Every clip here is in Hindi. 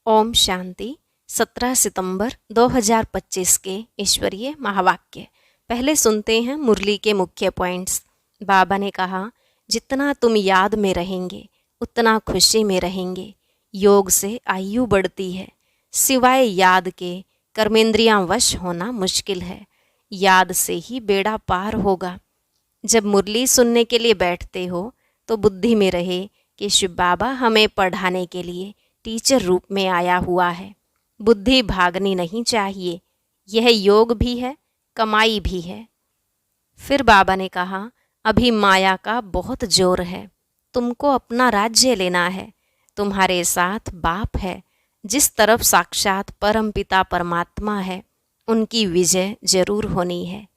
ओम शांति। 17 सितंबर 2025 के ईश्वरीय महावाक्य। पहले सुनते हैं मुरली के मुख्य पॉइंट्स। बाबा ने कहा, जितना तुम याद में रहेंगे उतना खुशी में रहेंगे। योग से आयु बढ़ती है। सिवाय याद के कर्मेंद्रियां वश होना मुश्किल है। याद से ही बेड़ा पार होगा। जब मुरली सुनने के लिए बैठते हो तो बुद्धि में रहे कि शिव बाबा हमें पढ़ाने के लिए टीचर रूप में आया हुआ है। बुद्धि भागनी नहीं चाहिए। यह योग भी है, कमाई भी है। फिर बाबा ने कहा, अभी माया का बहुत जोर है। तुमको अपना राज्य लेना है। तुम्हारे साथ बाप है। जिस तरफ साक्षात परम पिता परमात्मा है, उनकी विजय जरूर होनी है।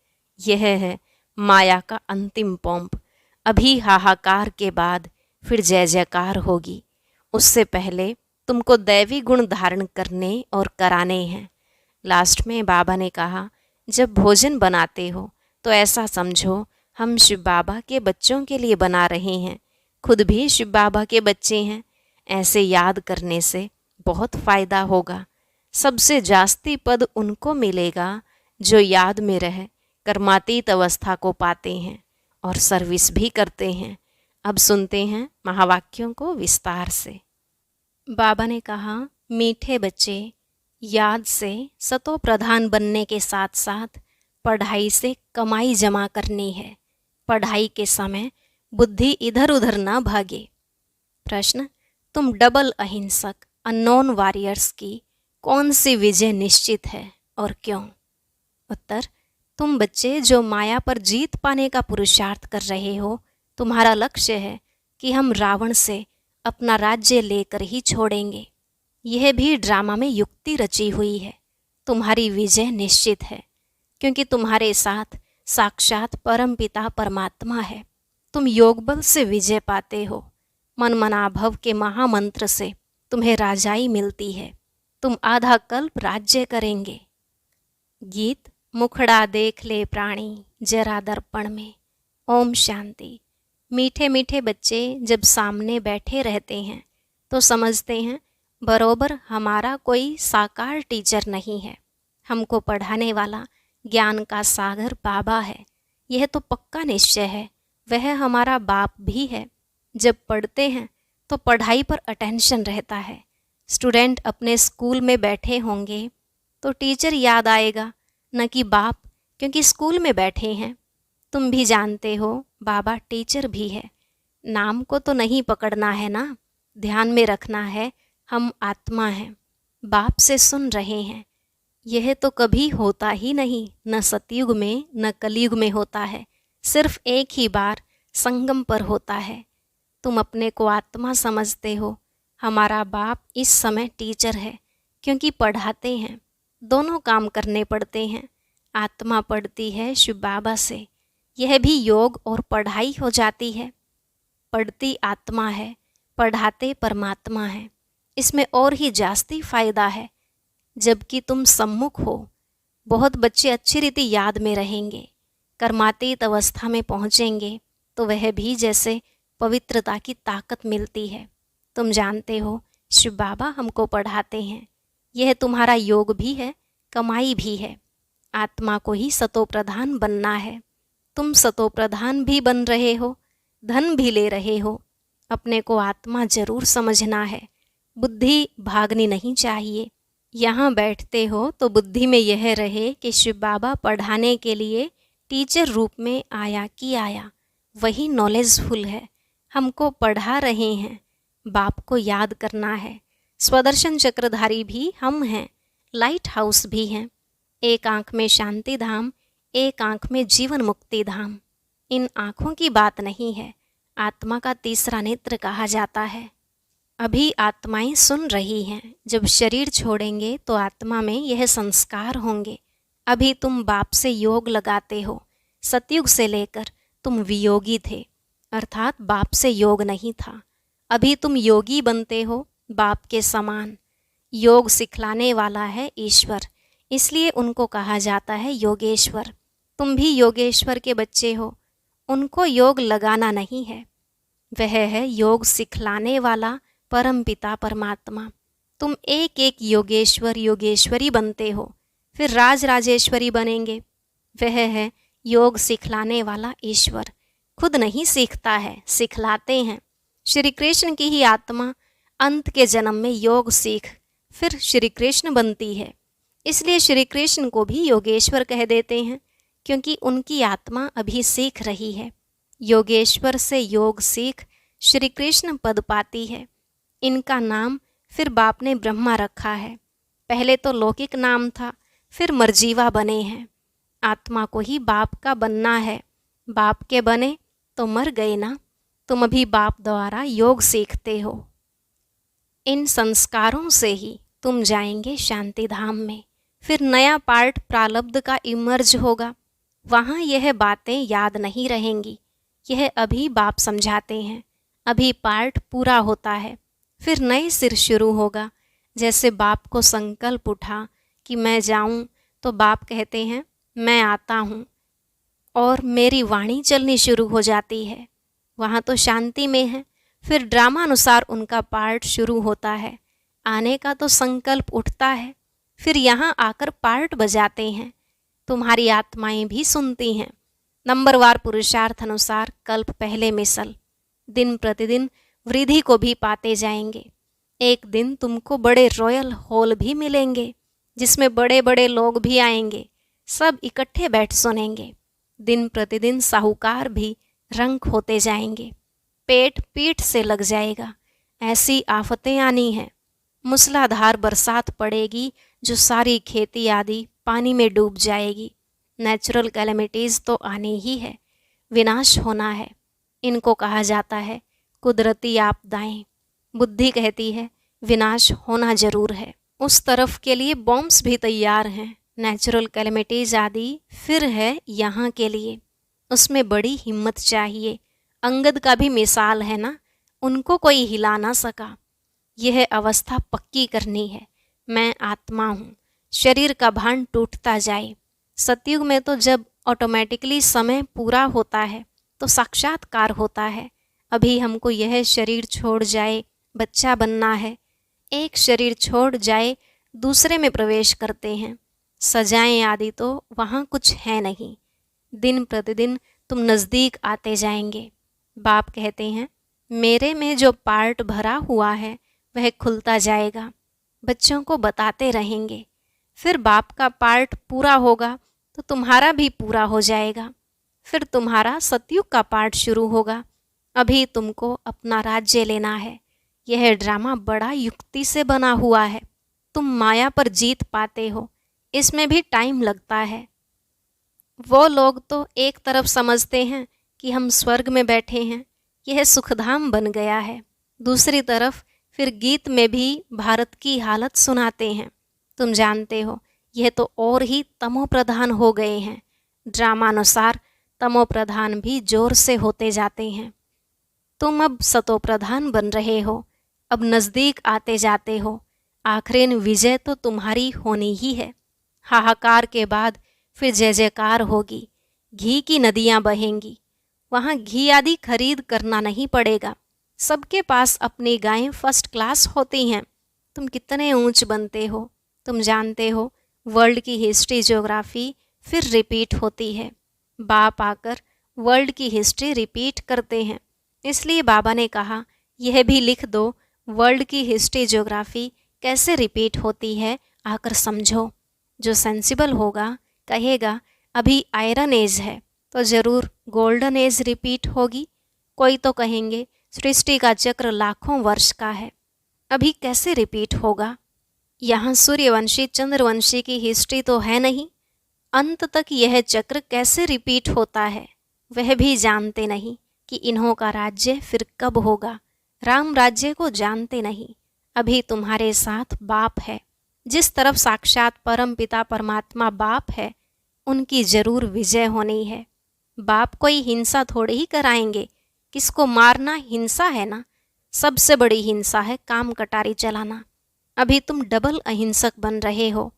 यह है माया का अंतिम पंप। अभी हाहाकार के बाद फिर जय जयकार होगी। उससे पहले तुमको दैवी गुण धारण करने और कराने हैं। लास्ट में बाबा ने कहा, जब भोजन बनाते हो तो ऐसा समझो हम शिव बाबा के बच्चों के लिए बना रहे हैं। खुद भी शिव बाबा के बच्चे हैं। ऐसे याद करने से बहुत फ़ायदा होगा। सबसे जास्ती पद उनको मिलेगा जो याद में रह कर्मातीत अवस्था को पाते हैं और सर्विस भी करते हैं। अब सुनते हैं महावाक्यों को विस्तार से। बाबा ने कहा, मीठे बच्चे, याद से सतो प्रधान बनने के साथ साथ पढ़ाई से कमाई जमा करनी है। पढ़ाई के समय बुद्धि इधर उधर ना भागे। प्रश्न, तुम डबल अहिंसक अननोन वॉरियर्स की कौन सी विजय निश्चित है और क्यों? उत्तर, तुम बच्चे जो माया पर जीत पाने का पुरुषार्थ कर रहे हो, तुम्हारा लक्ष्य है कि हम रावण से अपना राज्य लेकर ही छोड़ेंगे। यह भी ड्रामा में युक्ति रची हुई है। तुम्हारी विजय निश्चित है क्योंकि तुम्हारे साथ साक्षात परम पिता परमात्मा है। तुम योग बल से विजय पाते हो। मन मनाभव के महामंत्र से तुम्हें राजाई मिलती है। तुम आधा कल्प राज्य करेंगे। गीत, मुखड़ा देख ले प्राणी जरा दर्पण में। ओम शांति। मीठे मीठे बच्चे जब सामने बैठे रहते हैं तो समझते हैं बरोबर हमारा कोई साकार टीचर नहीं है। हमको पढ़ाने वाला ज्ञान का सागर बाबा है। यह तो पक्का निश्चय है। वह हमारा बाप भी है। जब पढ़ते हैं तो पढ़ाई पर अटेंशन रहता है। स्टूडेंट अपने स्कूल में बैठे होंगे तो टीचर याद आएगा, न कि बाप, क्योंकि स्कूल में बैठे हैं। तुम भी जानते हो बाबा टीचर भी है। नाम को तो नहीं पकड़ना है ना, ध्यान में रखना है हम आत्मा हैं। बाप से सुन रहे हैं। यह तो कभी होता ही नहीं, न सतयुग में न कलयुग में होता है। सिर्फ एक ही बार संगम पर होता है। तुम अपने को आत्मा समझते हो। हमारा बाप इस समय टीचर है क्योंकि पढ़ाते हैं। दोनों काम करने पड़ते हैं। आत्मा पढ़ती है शिव बाबा से। यह भी योग और पढ़ाई हो जाती है। पढ़ती आत्मा है, पढ़ाते परमात्मा है। इसमें और ही जास्ती फायदा है। जबकि तुम सम्मुख हो, बहुत बच्चे अच्छी रीति याद में रहेंगे। कर्मातीत अवस्था में पहुँचेंगे तो वह भी जैसे पवित्रता की ताकत मिलती है। तुम जानते हो शिव बाबा हमको पढ़ाते हैं। यह तुम्हारा योग भी है, कमाई भी है। आत्मा को ही सतो प्रधान बनना है। तुम सतो प्रधान भी बन रहे हो, धन भी ले रहे हो। अपने को आत्मा जरूर समझना है। बुद्धि भागनी नहीं चाहिए। यहाँ बैठते हो तो बुद्धि में यह रहे कि शिव बाबा पढ़ाने के लिए टीचर रूप में आया कि आया। वही नॉलेजफुल है। हमको पढ़ा रहे हैं। बाप को याद करना है। स्वदर्शन चक्रधारी भी हम हैं। लाइट हाउस भी हैं। एक आँख में शांति धाम, एक आँख में जीवन मुक्ति धाम। इन आँखों की बात नहीं है। आत्मा का तीसरा नेत्र कहा जाता है। अभी आत्माएं सुन रही हैं। जब शरीर छोड़ेंगे तो आत्मा में यह संस्कार होंगे। अभी तुम बाप से योग लगाते हो। सतयुग से लेकर तुम वियोगी थे, अर्थात बाप से योग नहीं था। अभी तुम योगी बनते हो, बाप के समान। योग सिखलाने वाला है ईश्वर, इसलिए उनको कहा जाता है योगेश्वर। तुम भी योगेश्वर के बच्चे हो। उनको योग लगाना नहीं है। वह है योग सिखलाने वाला परम पिता परमात्मा। तुम एक एक योगेश्वर योगेश्वरी बनते हो, फिर राज राजेश्वरी बनेंगे। वह है योग सिखलाने वाला ईश्वर। खुद नहीं सीखता है, सिखलाते हैं। श्री कृष्ण की ही आत्मा अंत के जन्म में योग सीख फिर श्री कृष्ण बनती है। इसलिए श्री कृष्ण को भी योगेश्वर कह देते हैं, क्योंकि उनकी आत्मा अभी सीख रही है। योगेश्वर से योग सीख श्री कृष्ण पद पाती है। इनका नाम फिर बाप ने ब्रह्मा रखा है। पहले तो लौकिक नाम था, फिर मर्जीवा बने हैं। आत्मा को ही बाप का बनना है। बाप के बने तो मर गए ना। तुम अभी बाप द्वारा योग सीखते हो। इन संस्कारों से ही तुम जाएंगे शांति धाम में। फिर नया पार्ट प्रारब्ध का इमर्ज होगा। वहाँ यह बातें याद नहीं रहेंगी। यह अभी बाप समझाते हैं। अभी पार्ट पूरा होता है, फिर नए सिर शुरू होगा। जैसे बाप को संकल्प उठा कि मैं जाऊं, तो बाप कहते हैं मैं आता हूँ, और मेरी वाणी चलनी शुरू हो जाती है। वहाँ तो शांति में है। फिर ड्रामा अनुसार उनका पार्ट शुरू होता है। आने का तो संकल्प उठता है, फिर यहाँ आकर पार्ट बजाते हैं। तुम्हारी आत्माएं भी सुनती हैं। नंबरवार पुरुषार्थ अनुसार कल्प पहले मिसल। दिन प्रतिदिन वृद्धि को भी पाते जाएंगे। एक दिन तुमको बड़े रॉयल हॉल भी मिलेंगे, जिसमें बड़े बड़े लोग भी आएंगे। सब इकट्ठे बैठ सुनेंगे। दिन प्रतिदिन साहूकार भी रंक होते जाएंगे। पेट पीठ से लग जाएगा। ऐसी आफतें आनी हैं। मूसलाधार बरसात पड़ेगी, जो सारी खेती आदि पानी में डूब जाएगी। नेचुरल कैलेमिटीज़ तो आनी ही है। विनाश होना है। इनको कहा जाता है कुदरती आपदाएं। बुद्धि कहती है विनाश होना जरूर है। उस तरफ के लिए बॉम्ब्स भी तैयार हैं। नेचुरल कैलेमिटीज़ आदि फिर है यहाँ के लिए। उसमें बड़ी हिम्मत चाहिए। अंगद का भी मिसाल है ना, उनको कोई हिला ना सका। यह अवस्था पक्की करनी है। मैं आत्मा हूँ। शरीर का भान टूटता जाए। सतयुग में तो जब ऑटोमेटिकली समय पूरा होता है तो साक्षात्कार होता है। अभी हमको यह शरीर छोड़ जाए, बच्चा बनना है। एक शरीर छोड़ जाए दूसरे में प्रवेश करते हैं। सजाएं आदि तो वहाँ कुछ है नहीं। दिन प्रतिदिन तुम नज़दीक आते जाएंगे। बाप कहते हैं मेरे में जो पार्ट भरा हुआ है वह खुलता जाएगा। बच्चों को बताते रहेंगे। फिर बाप का पार्ट पूरा होगा तो तुम्हारा भी पूरा हो जाएगा। फिर तुम्हारा सतयुग का पार्ट शुरू होगा। अभी तुमको अपना राज्य लेना है। यह ड्रामा बड़ा युक्ति से बना हुआ है। तुम माया पर जीत पाते हो, इसमें भी टाइम लगता है। वो लोग तो एक तरफ समझते हैं कि हम स्वर्ग में बैठे हैं, यह सुखधाम बन गया है। दूसरी तरफ फिर गीत में भी भारत की हालत सुनाते हैं। तुम जानते हो यह तो और ही तमोप्रधान हो गए हैं। ड्रामानुसार तमोप्रधान भी जोर से होते जाते हैं। तुम अब सतोप्रधान बन रहे हो। अब नज़दीक आते जाते हो। आखिर विजय तो तुम्हारी होनी ही है। हाहाकार के बाद फिर जय जयकार होगी। घी की नदियाँ बहेंगी। वहाँ घी आदि खरीद करना नहीं पड़ेगा। सबके पास अपनी गायें फर्स्ट क्लास होती हैं। तुम कितने ऊंच बनते हो। तुम जानते हो वर्ल्ड की हिस्ट्री ज्योग्राफी फिर रिपीट होती है। बाप आकर वर्ल्ड की हिस्ट्री रिपीट करते हैं। इसलिए बाबा ने कहा यह भी लिख दो, वर्ल्ड की हिस्ट्री ज्योग्राफी कैसे रिपीट होती है, आकर समझो। जो सेंसिबल होगा कहेगा अभी आयरन एज है तो ज़रूर गोल्डन एज रिपीट होगी। कोई तो कहेंगे सृष्टि का चक्र लाखों वर्ष का है, अभी कैसे रिपीट होगा। यहाँ सूर्यवंशी चंद्रवंशी की हिस्ट्री तो है नहीं। अंत तक यह चक्र कैसे रिपीट होता है वह भी जानते नहीं कि इन्हों का राज्य फिर कब होगा। राम राज्य को जानते नहीं। अभी तुम्हारे साथ बाप है। जिस तरफ साक्षात परम पिता परमात्मा बाप है, उनकी जरूर विजय होनी है। बाप कोई हिंसा थोड़े ही कराएंगे। किसको मारना हिंसा है ना। सबसे बड़ी हिंसा है काम कटारी चलाना। अभी तुम डबल अहिंसक बन रहे हो।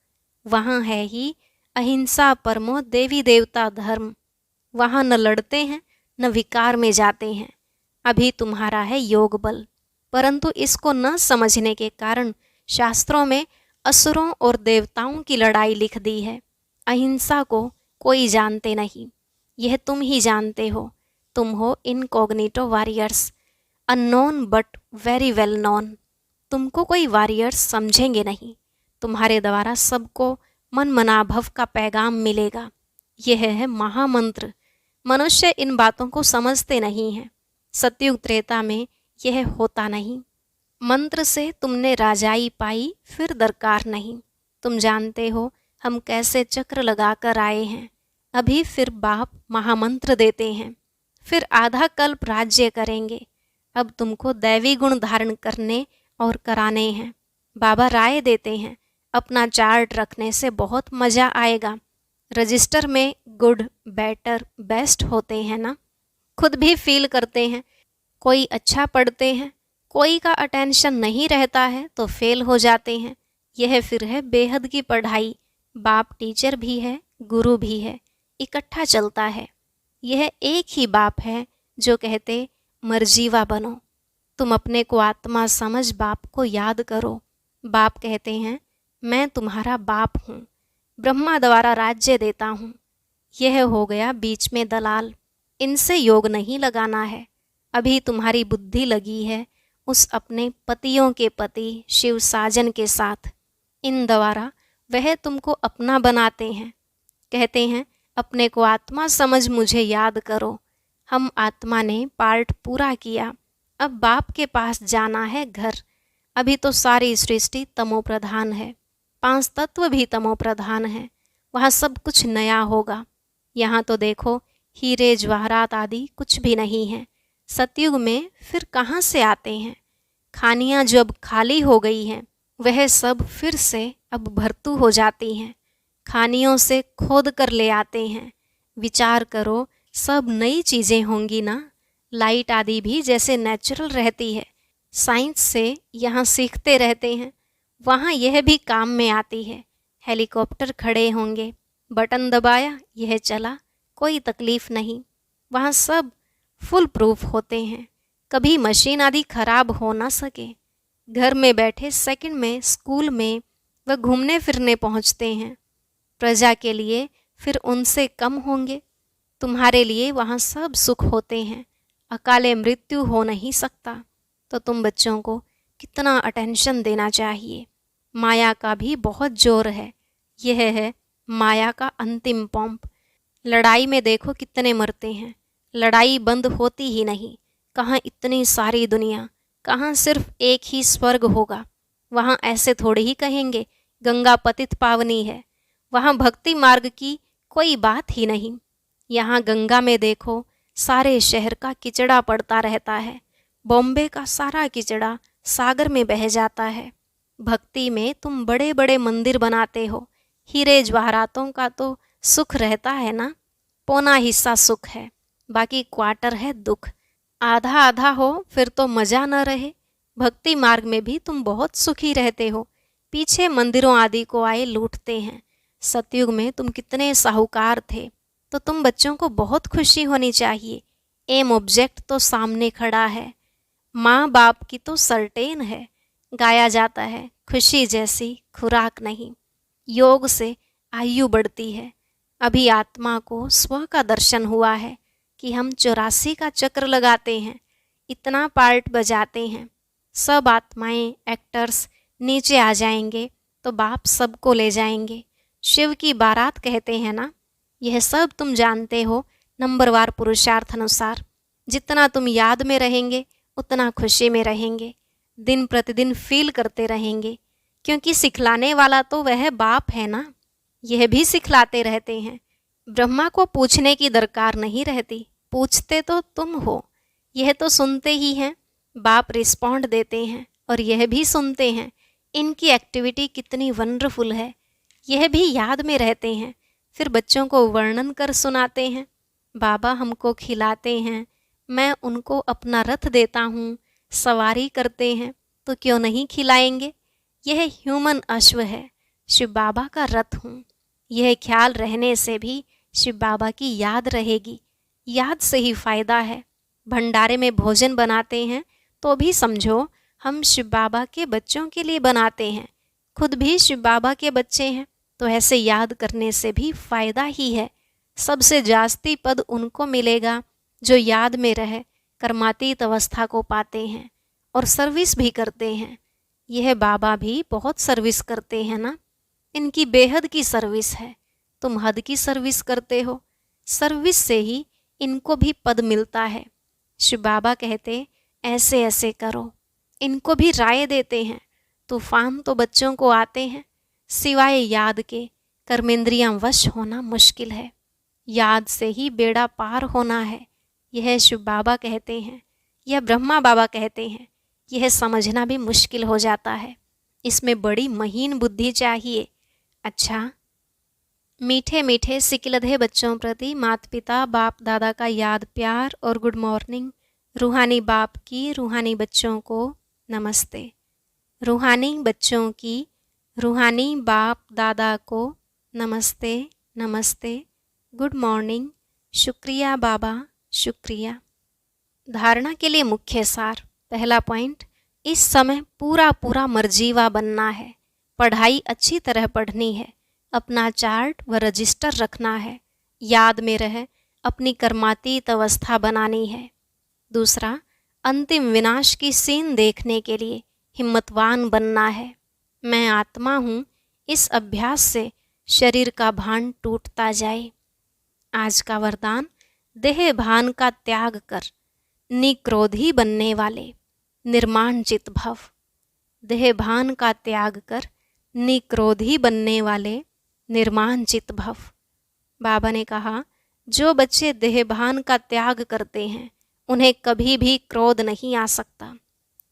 वहाँ है ही अहिंसा परमो देवी देवता धर्म। वहाँ न लड़ते हैं न विकार में जाते हैं। अभी तुम्हारा है योग बल, परंतु इसको न समझने के कारण शास्त्रों में असुरों और देवताओं की लड़ाई लिख दी है। अहिंसा को कोई जानते नहीं, यह तुम ही जानते हो। तुम हो incognito warriors, unknown but very well known. तुमको कोई वॉरियर्स समझेंगे नहीं, तुम्हारे द्वारा सबको मन मनाभव का पैगाम मिलेगा। यह है महामंत्र। मनुष्य इन बातों को समझते नहीं हैं। सतयुग त्रेता में यह होता नहीं। मंत्र से तुमने राजाई पाई, फिर दरकार नहीं। तुम जानते हो हम कैसे चक्र लगाकर आए हैं। अभी फिर बाप महामंत्र देते हैं, फिर आधा कल्प राज्य करेंगे। अब तुमको दैवी गुण धारण करने और कराने हैं। बाबा राय देते हैं, अपना चार्ट रखने से बहुत मज़ा आएगा। रजिस्टर में गुड, बेटर, बेस्ट होते हैं ना, खुद भी फील करते हैं। कोई अच्छा पढ़ते हैं, कोई का अटेंशन नहीं रहता है तो फेल हो जाते हैं। यह फिर है बेहद की पढ़ाई। बाप टीचर भी है, गुरु भी है, इकट्ठा चलता है। यह एक ही बाप है जो कहते मर्जीवा बनो। तुम अपने को आत्मा समझ बाप को याद करो। बाप कहते हैं मैं तुम्हारा बाप हूँ, ब्रह्मा द्वारा राज्य देता हूँ। यह हो गया बीच में दलाल, इनसे योग नहीं लगाना है। अभी तुम्हारी बुद्धि लगी है उस अपने पतियों के पति शिव साजन के साथ। इन द्वारा वह तुमको अपना बनाते हैं। कहते हैं अपने को आत्मा समझ मुझे याद करो। हम आत्मा ने पार्ट पूरा किया, अब बाप के पास जाना है घर। अभी तो सारी सृष्टि तमो प्रधान है, 5 तत्व भी तमो प्रधान है। वहाँ सब कुछ नया होगा। यहाँ तो देखो हीरे जवाहरात आदि कुछ भी नहीं है। सतयुग में फिर कहाँ से आते हैं? खानियाँ जब खाली हो गई हैं वह सब फिर से अब भरतू हो जाती हैं। खानियों से खोद कर ले आते हैं। विचार करो, सब नई चीज़ें होंगी ना। लाइट आदि भी जैसे नेचुरल रहती है, साइंस से यहाँ सीखते रहते हैं, वहाँ यह भी काम में आती है। हेलीकॉप्टर खड़े होंगे, बटन दबाया यह चला, कोई तकलीफ नहीं। वहाँ सब फुल प्रूफ होते हैं, कभी मशीन आदि खराब हो ना सके। घर में बैठे सेकंड में स्कूल में वह घूमने फिरने पहुँचते हैं। प्रजा के लिए फिर उनसे कम होंगे। तुम्हारे लिए वहाँ सब सुख होते हैं, अकाले मृत्यु हो नहीं सकता। तो तुम बच्चों को कितना अटेंशन देना चाहिए। माया का भी बहुत जोर है। यह है माया का अंतिम पंप। लड़ाई में देखो कितने मरते हैं, लड़ाई बंद होती ही नहीं। कहाँ इतनी सारी दुनिया, कहाँ सिर्फ एक ही स्वर्ग होगा। वहाँ ऐसे थोड़े ही कहेंगे गंगा पतित पावनी है। वहाँ भक्ति मार्ग की कोई बात ही नहीं। यहाँ गंगा में देखो सारे शहर का किचड़ा पड़ता रहता है। बॉम्बे का सारा किचड़ा सागर में बह जाता है। भक्ति में तुम बड़े बड़े मंदिर बनाते हो, हीरे जवाहरातों का तो सुख रहता है ना। पौना हिस्सा सुख है, बाकी क्वार्टर है दुख। आधा आधा हो फिर तो मज़ा न रहे। भक्ति मार्ग में भी तुम बहुत सुखी रहते हो, पीछे मंदिरों आदि को आए लूटते हैं। सतयुग में तुम कितने साहूकार थे। तो तुम बच्चों को बहुत खुशी होनी चाहिए। एम ऑब्जेक्ट तो सामने खड़ा है, माँ बाप की तो सर्टेन है। गाया जाता है खुशी जैसी खुराक नहीं। योग से आयु बढ़ती है। अभी आत्मा को स्व का दर्शन हुआ है कि हम 84 का चक्र लगाते हैं, इतना पार्ट बजाते हैं। सब आत्माएं एक्टर्स नीचे आ जाएंगे तो बाप सबको ले जाएंगे। शिव की बारात कहते हैं ना। यह सब तुम जानते हो नंबरवार पुरुषार्थ अनुसार। जितना तुम याद में रहेंगे उतना खुशी में रहेंगे, दिन प्रतिदिन फील करते रहेंगे, क्योंकि सिखलाने वाला तो वह बाप है ना। यह भी सिखलाते रहते हैं। ब्रह्मा को पूछने की दरकार नहीं रहती, पूछते तो तुम हो। यह तो सुनते ही हैं, बाप रिस्पॉन्ड देते हैं और यह भी सुनते हैं इनकी एक्टिविटी कितनी वंडरफुल है। यह भी याद में रहते हैं, फिर बच्चों को वर्णन कर सुनाते हैं। बाबा हमको खिलाते हैं, मैं उनको अपना रथ देता हूँ, सवारी करते हैं, तो क्यों नहीं खिलाएंगे। यह ह्यूमन अश्व है, शिव बाबा का रथ हूँ। यह ख्याल रहने से भी शिव बाबा की याद रहेगी। याद से ही फायदा है। भंडारे में भोजन बनाते हैं तो भी समझो हम शिव बाबा के बच्चों के लिए बनाते हैं। खुद भी शिव बाबा के बच्चे हैं, तो ऐसे याद करने से भी फायदा ही है। सबसे जास्ती पद उनको मिलेगा जो याद में रहे, कर्मातीत अवस्था को पाते हैं और सर्विस भी करते हैं। यह बाबा भी बहुत सर्विस करते हैं ना, इनकी बेहद की सर्विस है। तुम हद की सर्विस करते हो, सर्विस से ही इनको भी पद मिलता है। शिव बाबा कहते ऐसे ऐसे करो, इनको भी राय देते हैं। तूफान तो बच्चों को आते हैं, सिवाय याद के कर्मेंद्रियां वश होना मुश्किल है। याद से ही बेड़ा पार होना है, यह शिव बाबा कहते हैं, यह ब्रह्मा बाबा कहते हैं। यह समझना भी मुश्किल हो जाता है, इसमें बड़ी महीन बुद्धि चाहिए। अच्छा, मीठे मीठे सिकिलधे बच्चों प्रति माता पिता बाप दादा का याद प्यार और गुड मॉर्निंग। रूहानी बाप की रूहानी बच्चों को नमस्ते। रूहानी बच्चों की रूहानी बाप दादा को नमस्ते नमस्ते, गुड मॉर्निंग, शुक्रिया बाबा, शुक्रिया। धारणा के लिए मुख्य सार। पहला पॉइंट, इस समय पूरा पूरा मर्जीवा बनना है। पढ़ाई अच्छी तरह पढ़नी है, अपना चार्ट व रजिस्टर रखना है, याद में रहे, अपनी कर्मातीत अवस्था बनानी है। दूसरा, अंतिम विनाश की सीन देखने के लिए हिम्मतवान बनना है। मैं आत्मा हूँ, इस अभ्यास से शरीर का भान टूटता जाए। आज का वरदान, देह भान का त्याग कर निक्रोधी बनने वाले निर्माण चित भव। देह भान का त्याग कर निक्रोधी बनने वाले निर्माण चित भव। बाबा ने कहा, जो बच्चे देह भान का त्याग करते हैं उन्हें कभी भी क्रोध नहीं आ सकता,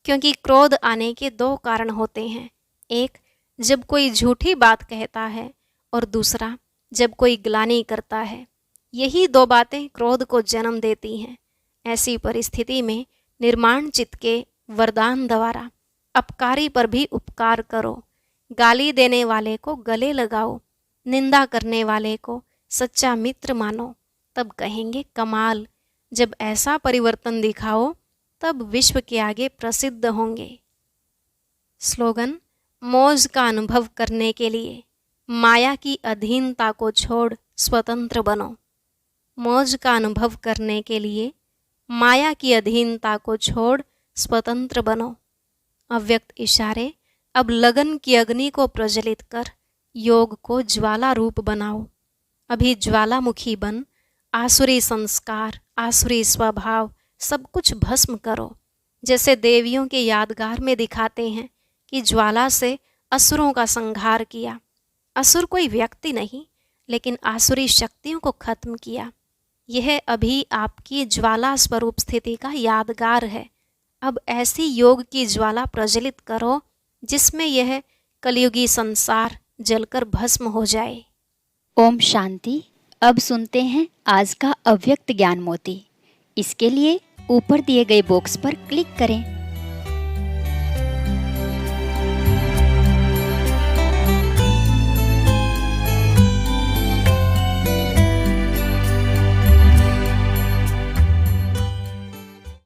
क्योंकि क्रोध आने के दो कारण होते हैं। एक, जब कोई झूठी बात कहता है, और दूसरा, जब कोई ग्लानि करता है। यही दो बातें क्रोध को जन्म देती हैं। ऐसी परिस्थिति में निर्माण चित्त के वरदान द्वारा अपकारी पर भी उपकार करो, गाली देने वाले को गले लगाओ, निंदा करने वाले को सच्चा मित्र मानो, तब कहेंगे कमाल। जब ऐसा परिवर्तन दिखाओ तब विश्व के आगे प्रसिद्ध होंगे। स्लोगन, मौज का अनुभव करने के लिए माया की अधीनता को छोड़ स्वतंत्र बनो। मौज का अनुभव करने के लिए माया की अधीनता को छोड़ स्वतंत्र बनो। अव्यक्त इशारे, अब लगन की अग्नि को प्रज्वलित कर योग को ज्वाला रूप बनाओ। अभी ज्वालामुखी बन आसुरी संस्कार, आसुरी स्वभाव सब कुछ भस्म करो। जैसे देवियों के यादगार में दिखाते हैं कि ज्वाला से असुरों का संहार किया। असुर कोई व्यक्ति नहीं, लेकिन आसुरी शक्तियों को खत्म किया। यह अभी आपकी ज्वाला स्वरूप स्थिति का यादगार है। अब ऐसी योग की ज्वाला प्रज्वलित करो जिसमें यह कलयुगी संसार जलकर भस्म हो जाए। ओम शांति। अब सुनते हैं आज का अव्यक्त ज्ञान मोती। इसके लिए ऊपर दिए गए बॉक्स पर क्लिक करें।